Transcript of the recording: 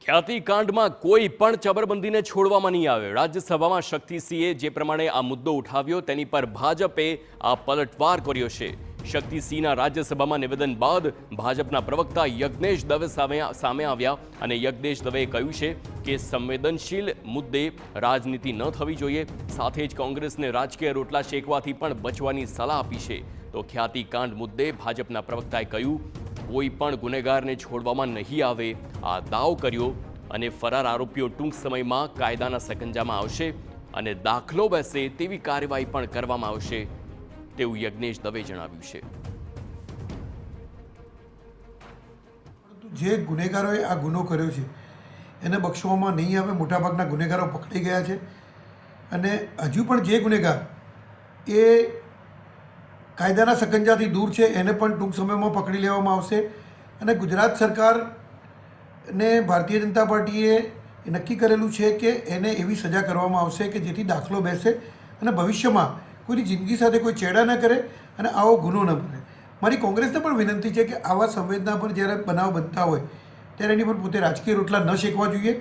ખ્યાતિકાંડમાં કોઈ પણ ચબરબંધીને છોડવામાં નહીં આવે। રાજ્યસભામાં શક્તિસિંહે જે પ્રમાણે આ મુદ્દો ઉઠાવ્યો તેની પર ભાજપે આ પલટવાર કર્યો છે। શક્તિસિંહના રાજ્યસભામાં નિવેદન બાદ ભાજપના પ્રવક્તા યજ્ઞેશ દવે સામે આવ્યા અને યજ્ઞેશ દવેએ કહ્યું છે કે સંવેદનશીલ મુદ્દે રાજનીતિ ન થવી જોઈએ। સાથે જ કોંગ્રેસને રાજકીય રોટલા શેકવાથી પણ બચવાની સલાહ આપી છે। તો ખ્યાતિકાંડ મુદ્દે ભાજપના પ્રવક્તાએ કહ્યું કોઈ પણ ગુનેગારને છોડવામાં નહીં આવે। આ દાવ કર્યો અને ફરાર આરોપીઓ ટૂંક સમયમાં કાયદાના સકંજામાં આવશે અને દાખલો બેસે તેવી કાર્યવાહી પણ કરવામાં આવશે તેવું યજ્ઞેશ દવે જણાવ્યું છે। જે ગુનેગારોએ આ ગુનો કર્યો છે એને બક્ષવામાં નહીં આવે। મોટાભાગના ગુનેગારો પકડાઈ ગયા છે અને હજુ પણ જે ગુનેગાર એ કાયદાના સકંજાથી દૂર છે એને પણ ટૂંક સમયમાં પકડી લેવામાં આવશે। અને ગુજરાત સરકારને ભારતીય જનતા પાર્ટીએ નક્કી કરેલું છે કે એને એવી સજા કરવામાં આવશે કે જેથી દાખલો બેસે અને ભવિષ્યમાં કોઈની જિંદગી સાથે કોઈ ચેડા ન કરે અને આવો ગુનો ન બને। મારી કોંગ્રેસને પણ વિનંતી છે કે આવા સંવેદના પર જ્યારે બનાવ બનતા હોય ત્યારે એની પર પોતે રાજકીય રોટલા ન શેકવા જોઈએ।